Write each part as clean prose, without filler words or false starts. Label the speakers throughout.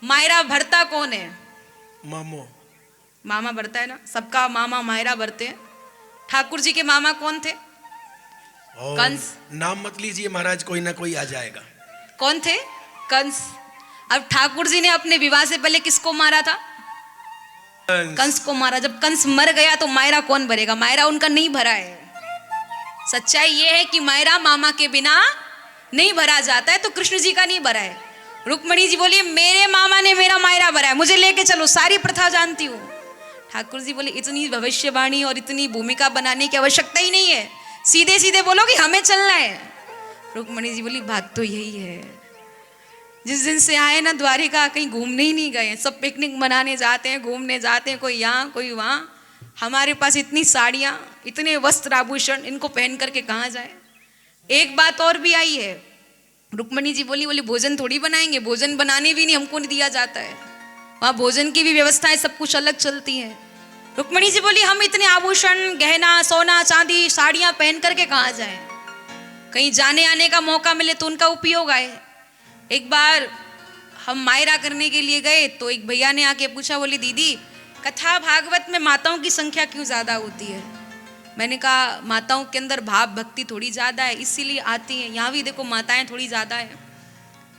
Speaker 1: मायरा भरता कौन है?
Speaker 2: मामो।
Speaker 1: मामा भरता है ना, सबका मामा मायरा भरते हैं। ठाकुर जी के मामा कौन थे? कंस।
Speaker 2: नाम मत लीजिए महाराज, कोई ना कोई आ जाएगा।
Speaker 1: कौन थे? कंस। अब ठाकुर जी ने अपने विवाह से पहले किसको मारा था? कंस को मारा। जब कंस मर गया तो मायरा कौन भरेगा? मायरा उनका नहीं भरा है। सच्चाई ये है कि मायरा मामा के बिना नहीं भरा जाता है, तो कृष्ण जी का नहीं भरा है। रुक्मणी जी बोली मेरे मामा ने मेरा मायरा भरा है, मुझे लेके चलो, सारी प्रथा जानती हूँ। ठाकुर जी बोले इतनी भविष्यवाणी और इतनी भूमिका बनाने की आवश्यकता ही नहीं है, सीधे सीधे बोलो कि हमें चलना है। रुक्मणी जी बोली बात तो यही है, जिस दिन से आए ना द्वारिका कहीं घूमने ही नहीं गए, सब पिकनिक मनाने जाते हैं, घूमने जाते हैं, कोई यहाँ कोई वहाँ। हमारे पास इतनी साड़ियाँ, इतने वस्त्र आभूषण, इनको पहन करके कहाँ जाए। एक बात और भी आई है। रुक्मणी जी बोली भोजन थोड़ी बनाएंगे, भोजन बनाने भी नहीं हमको नहीं दिया जाता है, वहाँ भोजन की भी व्यवस्था है, सब कुछ अलग चलती है। रुक्मणी जी बोली हम इतने आभूषण, गहना, सोना चांदी, साड़ियाँ पहन करके कहाँ जाएं, कहीं जाने आने का मौका मिले तो उनका उपयोग आए। एक बार हम मायरा करने के लिए गए तो एक भैया ने आके पूछा, बोली दीदी कथा भागवत में माताओं की संख्या क्यों ज़्यादा होती है? मैंने कहा माताओं के अंदर भाव भक्ति थोड़ी ज़्यादा है इसीलिए आती हैं, यहाँ भी देखो माताएं थोड़ी ज़्यादा है।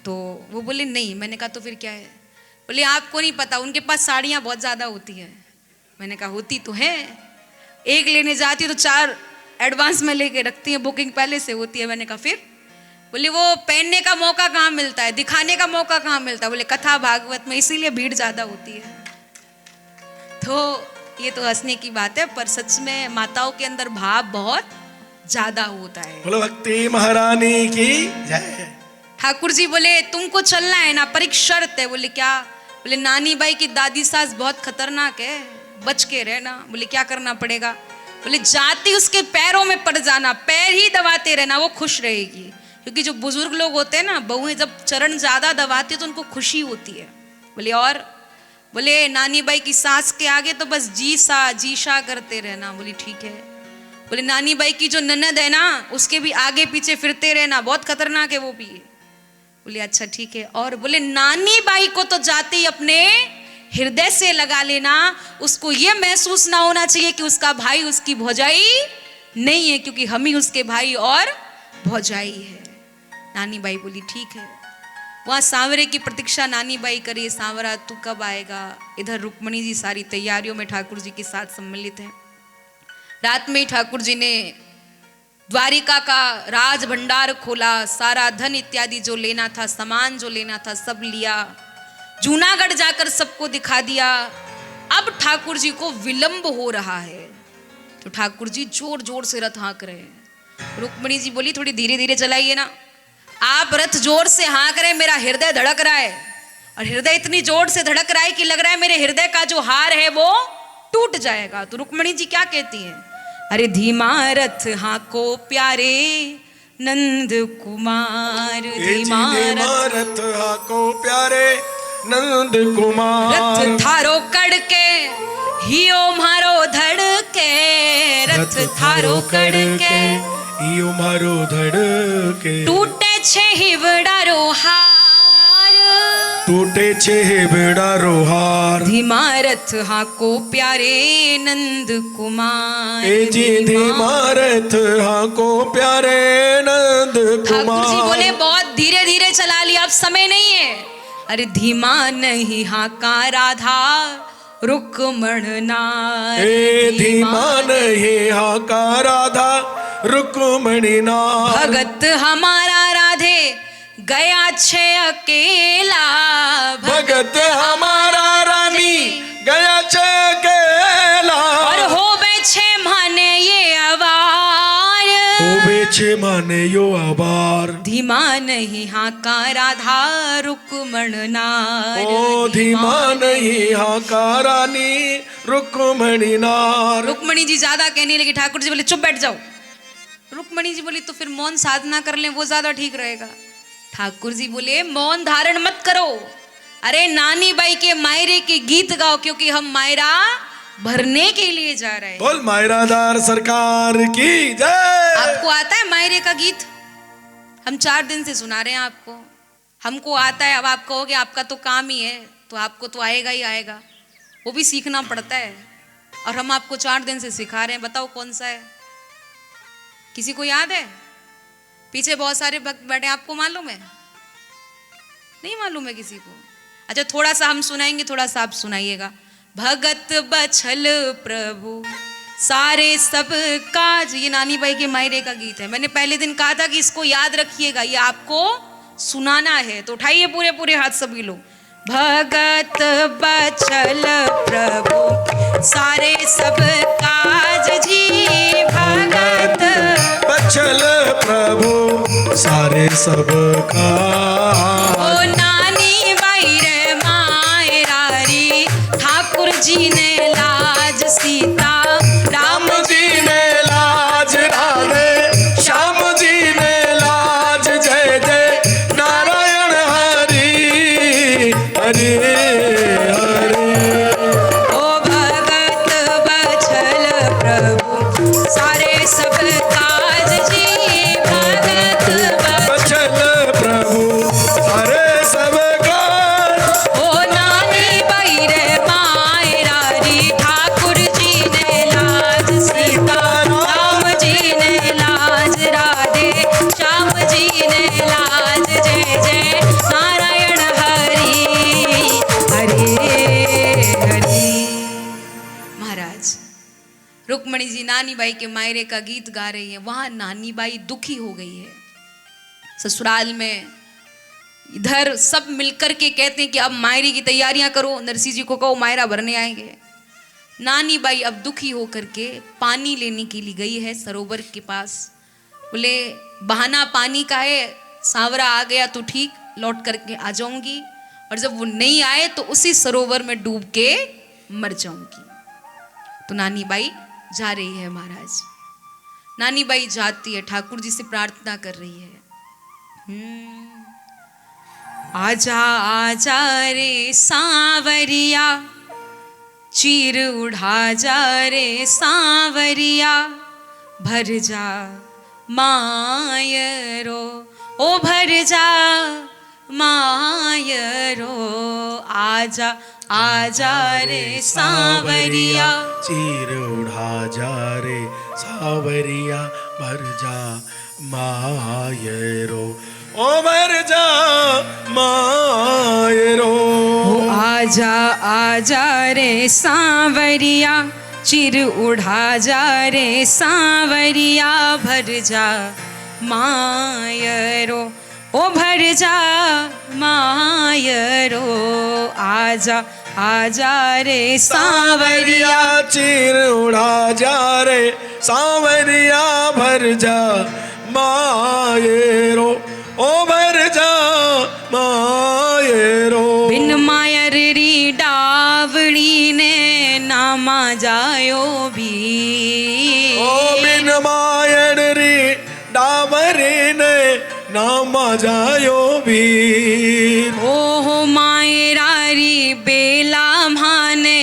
Speaker 1: तो वो बोले नहीं। मैंने कहा तो फिर क्या है? बोले आपको नहीं पता, उनके पास साड़ियाँ बहुत ज़्यादा होती हैं। मैंने कहा होती तो है, एक लेने जाती है तो 4 एडवांस में लेके रखती हैं, बुकिंग पहले से होती है। मैंने कहा फिर? बोले वो पहनने का मौका कहाँ मिलता है, दिखाने का मौका कहाँ मिलता है? बोले कथा भागवत में, इसीलिए भीड़ ज़्यादा होती है। तो ये तो हंसने की बात है, पर सच में माताओं के अंदर भाव बहुत ज्यादा होता है।
Speaker 2: बोलो भक्ति महारानी की जय।
Speaker 1: ठाकुर जी बोले तुमको चलना है ना, पर एक शर्त है। बोले क्या? बोले नानी बाई की दादी सास बहुत खतरनाक है, बच के रहना। बोले क्या करना पड़ेगा? बोले जाती उसके पैरों में पड़ जाना, पैर ही दबाते रहना, वो खुश रहेगी। क्योंकि जो बुजुर्ग लोग होते हैं ना, बहुएं जब चरण ज्यादा दबाती है तो उनको खुशी होती है। बोले और? बोले नानी बाई की सास के आगे तो बस जीसा करते रहना। बोली ठीक है। बोले नानी बाई की जो ननद है ना, उसके भी आगे पीछे फिरते रहना, बहुत खतरनाक है वो भी। बोले अच्छा ठीक है। और बोले नानी बाई को तो जाते ही अपने हृदय से लगा लेना, उसको ये महसूस ना होना चाहिए कि उसका भाई उसकी भौजाई नहीं है, क्योंकि हम ही उसके भाई और भौजाई है। नानी बाई बोली ठीक है। वहाँ सांवरे की प्रतीक्षा नानी बाई करे, सांवरा तू कब आएगा। इधर रुक्मणी जी सारी तैयारियों में ठाकुर जी के साथ सम्मिलित हैं। रात में ही ठाकुर जी ने द्वारिका का राज भंडार खोला, सारा धन इत्यादि जो लेना था, सामान जो लेना था, सब लिया, जूनागढ़ जाकर सबको दिखा दिया। अब ठाकुर जी को विलंब हो रहा है तो ठाकुर जी जोर जोर से रथ हाँक रहे हैं। रुक्मणी जी बोली थोड़ी धीरे धीरे चलाइए ना, आप रथ जोर से हाँक रहे, मेरा हृदय धड़क रहा है, और हृदय इतनी जोर से धड़क रहा है कि लग रहा है मेरे हृदय का जो हार है वो टूट जाएगा। तो रुक्मणी जी क्या कहती हैं? अरे धीमा रथ हाँको प्यारे नंद कुमार,
Speaker 2: धीमा रथ हाँको प्यारे नंद कुमार,
Speaker 1: रथ थारो कड़के हियो मारो धड़के, रथ थारो कड़के
Speaker 2: हियो मारो धड़के,
Speaker 1: टूटे छे हिवड़ारो हार,
Speaker 2: टूटे छे हिवड़ारो हार,
Speaker 1: धीमा रथ हाँको प्यारे नंद कुमार।
Speaker 2: ए जी धीमा रथ हाँको प्यारे नंद कुमार।
Speaker 1: ठाकुर जी बोले बहुत धीरे धीरे चला लिया, अब समय नहीं है। अरे धीमा नहीं हाँका राधा रुक्मण नार,
Speaker 2: ए धीमा नहीं हाँका राधा रुक्मणी नार,
Speaker 1: भगत हमारा राधे गया छे अकेला,
Speaker 2: भगत हमारा रानी गया छे अकेला,
Speaker 1: और होबे छे माने ये अवार,
Speaker 2: होबे छे माने यो अवार,
Speaker 1: धीमा नहीं हाँका राधा रुक्मण नार,
Speaker 2: ओ धीमा नहीं हाँका रानी रुक्मणी नार।
Speaker 1: रुक्मणी जी ज्यादा कहने लगी। ठाकुर जी बोले चुप बैठ जाओ। रुक्मणी जी बोली तो फिर मौन साधना कर लें, वो ज्यादा ठीक रहेगा। ठाकुर जी बोले मौन धारण मत करो, अरे नानी बाई के मायरे के गीत गाओ, क्योंकि हम मायरा भरने के लिए जा रहे हैं।
Speaker 2: बोल मायरादार सरकार की जय।
Speaker 1: आपको आता है मायरे का गीत? हम 4 दिन से सुना रहे हैं आपको। हमको आता है, अब आप कहोगे आपका तो काम ही है, तो आपको तो आएगा ही आएगा, वो भी सीखना पड़ता है। और हम आपको 4 दिन से सिखा रहे हैं, बताओ कौन सा है? किसी को याद है? पीछे बहुत सारे भक्त बैठे, आपको मालूम है? नहीं मालूम है किसी को? अच्छा, थोड़ा सा हम सुनाएंगे, थोड़ा सा आप सुनाइएगा। भगत बछल प्रभु सारे सब काज, ये नानी बाई के मायरे का गीत है। मैंने पहले दिन कहा था कि इसको याद रखिएगा, ये आपको सुनाना है, तो उठाइए पूरे पूरे हाथ सभी लोग। भगत बछल प्रभु सारे सब काज जी, भगत
Speaker 2: बछल प्रभु सारे सब काज।
Speaker 1: ओ नानी बाई रे मायरारी, ठाकुर जी ने लाज सीता,
Speaker 2: राम जी ने लाज राधे, श्याम जी ने लाज, जय जय नारायण हरि हरि हरि।
Speaker 1: ओ भगत बछल प्रभु सारे सब काज जी, भगत
Speaker 2: बछल प्रभु सारे सब काज।
Speaker 1: ओ नानी बाई रे मायरारी, ठाकुर जी ने लाज सीता, राम जी ने लाज राधे, श्याम जी ने लाज, जय जय नारायण हरि हरि हरि। महाराज रुक्मणी जी नानी बाई के मायरे का गीत गा रही है, वहां नानी बाई दुखी हो गई है। ससुराल में इधर सब मिलकर के कहते हैं कि अब मायरे की तैयारियां करो, नरसिंह जी को कहो मायरा भरने आएंगे। नानी बाई अब दुखी होकर के पानी लेने के लिए गई है सरोवर के पास। बोले बहाना पानी का है, सांवरा आ गया तो ठीक, लौट करके आ जाऊंगी, और जब वो नहीं आए तो उसी सरोवर में डूब के मर जाऊंगी। तो नानी बाई जा रही है महाराज। नानी बाई जाती है, ठाकुर जी से प्रार्थना कर रही है, आजा आजा रे सांवरिया, चीर उड़ा जा रे सांवरिया, भर जा मायरो, ओ भर जा मायरो, आजा आजा रे सांवरिया,
Speaker 2: चीर उड़ा जा रे सावरिया, भर जा मायरो, ओ भर जा मायरो।
Speaker 1: ओ आजा आजा रे सांवरिया, चिर उड़ा जा रे सांवरिया, भर जा मायरो, ओ भर जा मायरो, आजा आजा रे सांवरिया,
Speaker 2: चीर उड़ा जा रे सांवरिया, भर जा मायरो, ओ भर जा मायरो।
Speaker 1: बिन मायर री डावड़ी ने नामा जायो भी,
Speaker 2: ओ बिन मायर री डावरी ने नामा जायो भी,
Speaker 1: ओहो मायरारी बेला माने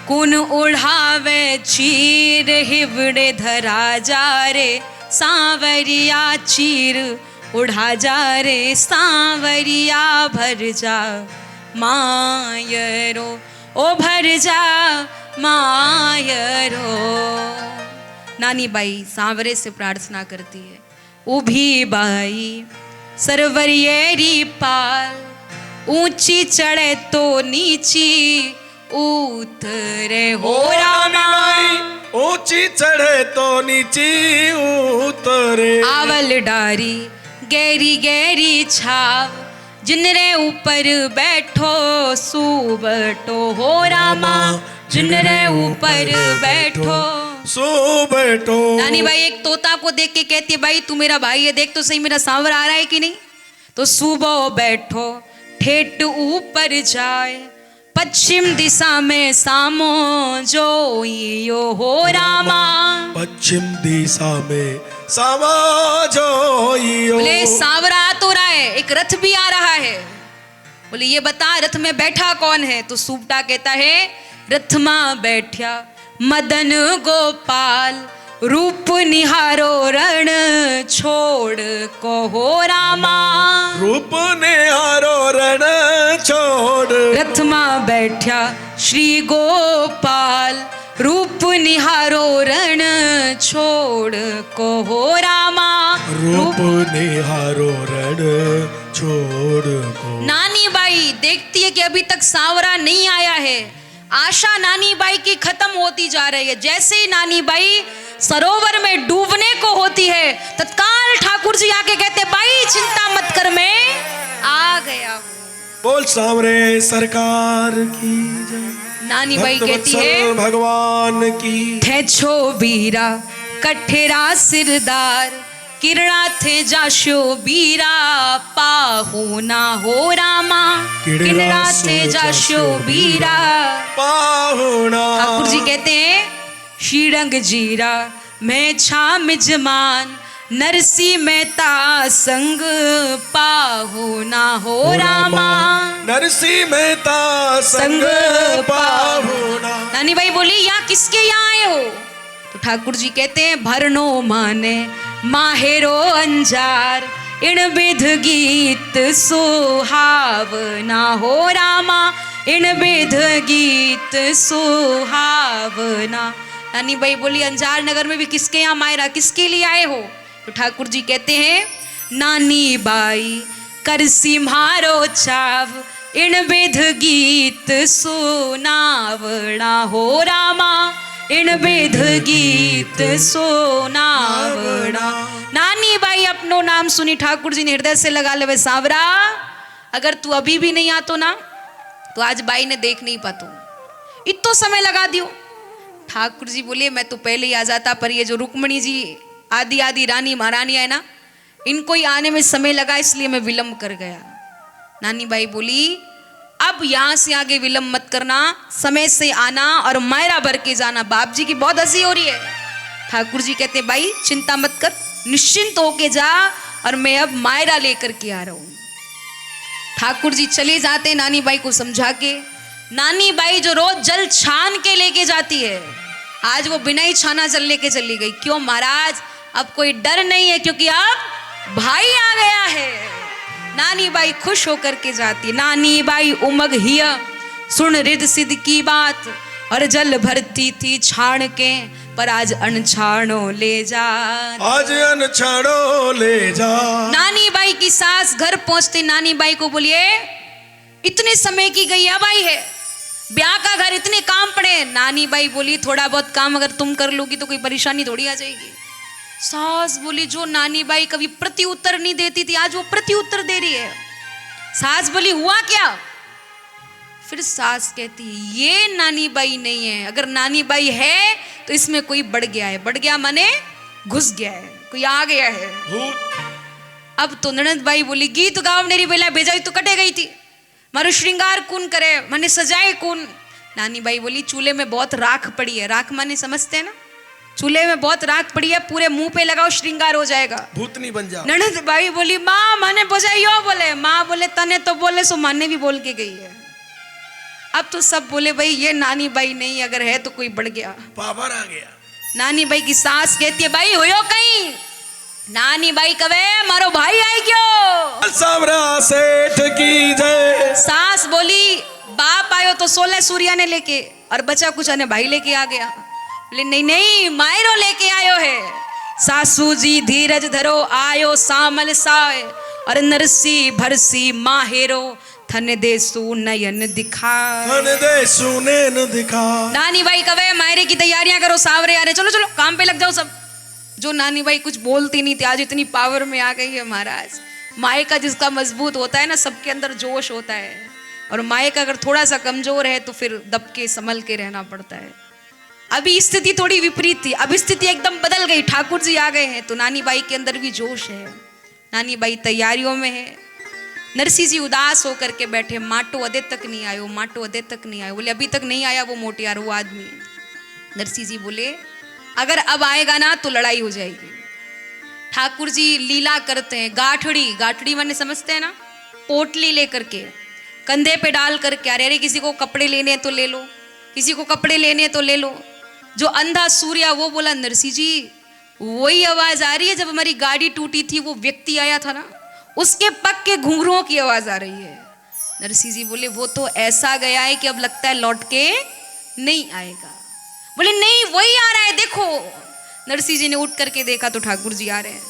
Speaker 1: कुन उड़ावे चीर, हिवड़े धरा जा रे सांवरिया, चीर उड़ा जा रे सांवरिया, भर जा मायरो, ओ भर जा मायरो। नानी बाई सांवरे से प्रार्थना करती है, उभी बाई सरवरियेरी पाल, ऊंची चढ़े तो नीची उतरे हो रामा,
Speaker 2: ऊंची चढ़े तो नीची उतरे,
Speaker 1: आवल डारी गहरी गहरी छाव, जिनरे ऊपर बैठो सुबटो हो रामा, जिनरे ऊपर बैठो
Speaker 2: सो बैठो।
Speaker 1: नानी बाई एक तोता को देख के कहती है, भाई तू मेरा भाई है, देख तो सही मेरा सांवरा आ रहा है कि नहीं। तो सुबह बैठो ठेठ ऊपर जाए, पश्चिम दिशा में सामो जो यो हो रामा,
Speaker 2: पश्चिम दिशा में सामा जो यो।
Speaker 1: बोले सांवरा आ तो रहा है, एक रथ भी आ रहा है। बोले ये बता रथ में बैठा कौन है। तो सुबटा कहता है रथ में बैठा मदन गोपाल, रूप निहारो रण छोड़ कहो रामा।
Speaker 2: रूप निहारो रण छोड़
Speaker 1: रथ में बैठा श्री गोपाल, रूप निहारो रण छोड़ कहो रामा।
Speaker 2: रूप निहारो रण छोड़ को।
Speaker 1: नानी बाई देखती है कि अभी तक सांवरा नहीं आया है। आशा नानी बाई की खत्म होती जा रही है। जैसे ही नानी बाई सरोवर में डूबने को होती है, तत्काल ठाकुर जी आके कहते बाई चिंता मत कर, मैं आ गया हूं।
Speaker 2: बोल सांवरे सरकार की जय।
Speaker 1: नानी बाई कहती
Speaker 2: भक्तवत्सल
Speaker 1: है
Speaker 2: भगवान की।
Speaker 1: थे छो बीरा कठेरा सिरदार, किरणा थे जाशो बीरा पाहु ना हो रामा। किरणा थे जाशो बीरा
Speaker 2: पाहुना।
Speaker 1: ठाकुर जी कहते हैं शीरंग जीरा मैं छाम जमान, नरसी मेहता संग पाहु ना हो रामा।
Speaker 2: नरसी मेहता संग पाहुना।
Speaker 1: नानी भाई बोली यहाँ किसके यहाँ आए हो? तो ठाकुर जी कहते हैं भरनो माने माहेरो अंजार, इन विध गीत सुहावना हो रामा। इन विध गीत सुहावना। नानी भाई बोली अंजार नगर में भी किसके यहाँ मायरा, किसके लिए आए हो? तो ठाकुर जी कहते हैं नानी बाई कर सिम्हारो चाव, इन विध गीत सुनावना हो रामा। इन विध गीत सुनावना। नानी बाई अपनो नाम सुनी ठाकुर जी ने हृदय से लगा ले सांवरा, अगर तू अभी भी नहीं आतो ना तो आज बाई ने देख नहीं पातो, इतो समय लगा दियो। ठाकुर जी बोले मैं तो पहले ही आ जाता, पर ये जो रुक्मणी जी आदि आदि रानी महारानी है ना, इनको ही आने में समय लगा, इसलिए मैं विलंब कर गया। नानी बाई बोली अब यहां से आगे विलंब मत करना, समय से आना और मायरा भर के जाना। बाप जी की बहुत हंसी हो रही है। ठाकुर जी कहते भाई चिंता मत कर, निश्चिंत होके जा, और मैं अब मायरा लेकर के आ रहा हूं। ठाकुर जी चले जाते नानी बाई को समझा के। नानी बाई जो रोज जल छान के लेके जाती है, आज वो बिना ही छाना जल लेके चली गई। क्यों महाराज? अब कोई डर नहीं है, क्योंकि अब भाई आ गया है। नानी बाई खुश होकर के जाती। नानी बाई उमग हिया सुन रिद सिद्ध की बात, और जल भरती थी छाण के, पर आज अनछाणो ले जा।
Speaker 2: आज अनछाणो ले जा।
Speaker 1: नानी बाई की सास घर पहुंचते नानी बाई को बोलिए इतने समय की गई अब आई है, ब्याह का घर, इतने काम पड़े। नानी बाई बोली थोड़ा बहुत काम अगर तुम कर लोगी तो कोई परेशानी थोड़ी आ जाएगी। सास बोली जो नानी बाई कभी प्रति उत्तर नहीं देती थी, आज वो प्रति उत्तर दे रही है। सास बोली हुआ क्या? फिर सास कहती ये नानी बाई नहीं है, अगर नानी बाई है तो इसमें कोई बढ़ गया है। बढ़ गया माने घुस गया है, कोई आ गया है भूत। अब तो ननद बाई बोली गीत गाओ मेरी बेला भेजाई तो कटे गई थी, मारो श्रृंगार कौन करे, मैंने सजाए कौन? नानी बाई बोली चूल्हे में बहुत राख पड़ी है। राख माने समझते हैं ना, चूल्हे में बहुत राख पड़ी है, पूरे मुंह पे लगाओ श्रृंगार हो जाएगा,
Speaker 2: भूतनी बन जा।
Speaker 1: ननद बाई बोली माँ माने बजाइयो, बोले माँ बोले तने तो बोले सो माने भी बोल के गई है। अब तो सब बोले भाई ये नानी बाई नहीं, अगर है तो कोई बढ़ गया,
Speaker 2: पावर आ गया।
Speaker 1: नानी बाई की सास कहती है भाई होयो कहीं? नानी बाई कवे मारो भाई आई क्यों?
Speaker 2: सांवरा सेठ की जय।
Speaker 1: सास बोली बाप आयो तो 16 सूर्या ने लेके, और बचा कुछ ने भाई लेके आ गया। बोले नहीं नहीं मायरो लेके आयो है। सासू जी धीरज धरो आयो सामल साय, और नरसी भरसी माहेरो थन देसु नयन दिखा।
Speaker 2: थन देसु नयन दिखा।
Speaker 1: नानी बाई कवे मायरे की तैयारियां करो, सावरे आ रहे, चलो चलो काम पे लग जाओ सब। जो नानी बाई कुछ बोलती नहीं थी आज इतनी पावर में आ गई है महाराज। माए का जिसका मजबूत होता है ना, सबके अंदर जोश होता है, और माए का अगर थोड़ा सा कमजोर है तो फिर दब के संभल के रहना पड़ता है। अभी स्थिति थोड़ी विपरीत थी, अब स्थिति एकदम बदल गई। ठाकुर जी आ गए हैं तो नानी बाई के अंदर भी जोश है। नानी बाई तैयारियों में है। नरसी जी उदास होकर के बैठे, माटो अदे तक नहीं आयो, माटो अदे तक नहीं आयो। बोले अभी तक नहीं आया वो मोटियार वो आदमी। नरसी जी बोले अगर अब आएगा ना तो लड़ाई हो जाएगी। ठाकुर जी लीला करते हैं, गाठड़ी, गाठड़ी माने समझते हैं ना, पोटली लेकर के कंधे पे डाल करके, अरे किसी को कपड़े लेने तो ले लो, किसी को कपड़े लेने तो ले लो। जो अंधा सूर्या वो बोला नरसिंह जी वही आवाज आ रही है जब हमारी गाड़ी टूटी थी, वो व्यक्ति आया था ना, उसके पग के घुंघरुओं की आवाज आ रही है। नरसिंह जी बोले वो तो ऐसा गया है कि अब लगता है लौट के नहीं आएगा। बोले नहीं वही आ रहा है देखो। नरसिंह जी ने उठ करके देखा तो ठाकुर जी आ रहे हैं।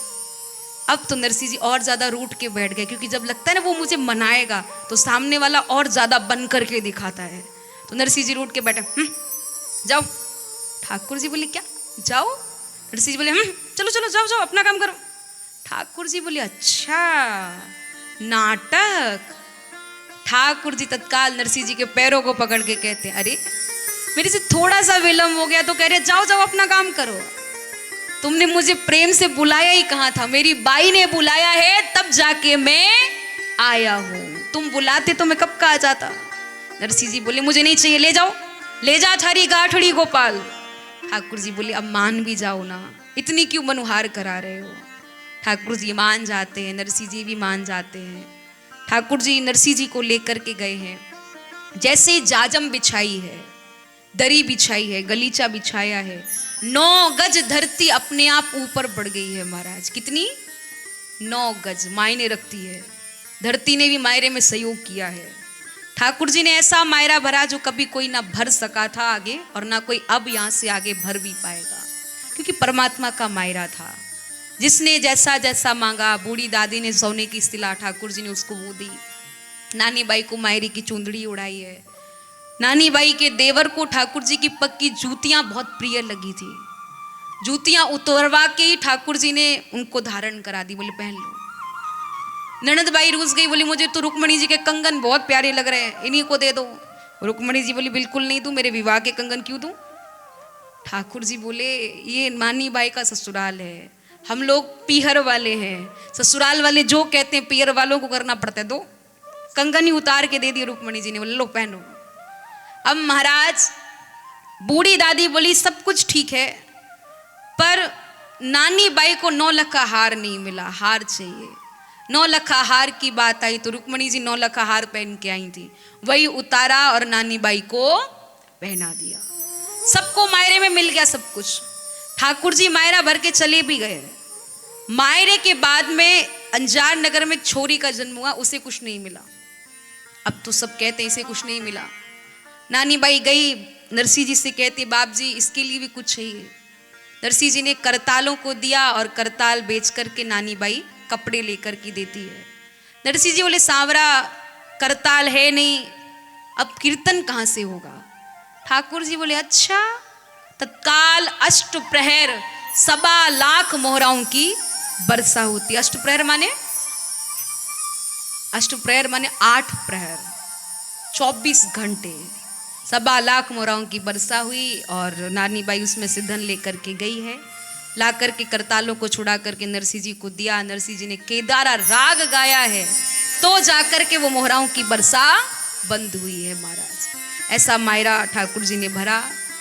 Speaker 1: अब तो नरसिंह जी और ज्यादा रूठ के बैठ गए, क्योंकि जब लगता है ना वो मुझे मनाएगा तो सामने वाला और ज्यादा बन करके दिखाता है। तो नरसिंह जी रूठ के बैठे, जाओ। ठाकुर जी बोले क्या जाओ? नरसिंह जी बोले चलो चलो जाओ जाओ अपना काम करो। ठाकुर जी बोले अच्छा नाटक। ठाकुर जी तत्काल नरसिंह जी के पैरों को पकड़ के कहते अरे मेरे से थोड़ा सा विलम्ब हो गया तो कह रहे जाओ जाओ अपना काम करो। तुमने मुझे प्रेम से बुलाया ही कहाँ था, मेरी बाई ने बुलाया है तब जाके मैं आया हूं। तुम बुलाते तो मैं कब का आ जाता। नरसिंह जी बोले मुझे नहीं चाहिए, ले जाओ ले जा थारी गाठड़ी गोपाल। ठाकुर जी बोले अब मान भी जाओ ना, इतनी क्यों मनुहार करा रहे हो। ठाकुर जी मान जाते हैं, नरसिंह जी भी मान जाते हैं। ठाकुर जी नरसिंह जी को लेकर के गए हैं। जैसे जाजम बिछाई है, दरी बिछाई है, गलीचा बिछाया है, 9 गज धरती अपने आप ऊपर बढ़ गई है महाराज। कितनी? 9 गज मायने रखती है। धरती ने भी मायरे में सहयोग किया है। ठाकुर जी ने ऐसा मायरा भरा जो कभी कोई ना भर सका था आगे, और ना कोई अब यहां से आगे भर भी पाएगा, क्योंकि परमात्मा का मायरा था। जिसने जैसा जैसा मांगा, बूढ़ी दादी ने सोने की सिला, ठाकुर जी ने उसको वो दी। नानी बाई को मायरे की चुंदड़ी उड़ाई है। नानी बाई के देवर को ठाकुर जी की पक्की जूतियां बहुत प्रिय लगी थी। जूतियां उतरवा के ही ठाकुर जी ने उनको धारण करा दी, बोले पहन लो। ननद बाई रूस गई, बोली मुझे तो रुक्मणी जी के कंगन बहुत प्यारे लग रहे हैं, इन्हीं को दे दो। रुक्मणी जी बोली बिल्कुल नहीं दूं, मेरे विवाह के कंगन क्यों दूं। ठाकुर जी बोले ये नानी बाई का ससुराल है, हम लोग पीहर वाले हैं, ससुराल वाले जो कहते हैं पीहर वालों को करना पड़ता है। दो कंगन ही उतार के दे दिए रुक्मणी जी ने, बोले लो पहनो। अब महाराज बूढ़ी दादी बोली सब कुछ ठीक है, पर नानी बाई को 9 लाख का हार नहीं मिला, हार चाहिए। 9 लाख का हार की बात आई तो रुक्मणी जी 9 लाख का हार पहन के आई थी, वही उतारा और नानी बाई को पहना दिया। सबको मायरे में मिल गया सब कुछ। ठाकुर जी मायरा भर के चले भी गए। मायरे के बाद में अंजार नगर में एक छोरी का जन्म हुआ, उसे कुछ नहीं मिला। अब तो सब कहते हैं इसे कुछ नहीं मिला। नानी बाई गई नरसिंह जी से, कहती बाप जी इसके लिए भी कुछ चाहिए। नरसिंह जी ने करतालों को दिया और करताल बेच करके नानी बाई कपड़े लेकर के देती है। नरसिंह जी बोले सांवरा करताल है नहीं, अब कीर्तन कहाँ से होगा। ठाकुर जी बोले अच्छा। तत्काल अष्ट प्रहर 1.25 लाख मोहराओं की वर्षा होती। अष्ट प्रहर माने 8 प्रहर 24 घंटे 1.25 लाख मोहराओं की वर्षा हुई। और नानी बाई उसमें से धन लेकर के गई है, ला करके करतालों को छुड़ा करके नरसिंह जी को दिया। नरसिंह जी ने केदारा राग गाया है तो जाकर के वो मोहराओं की वर्षा बंद हुई है महाराज। ऐसा मायरा ठाकुर जी ने भरा।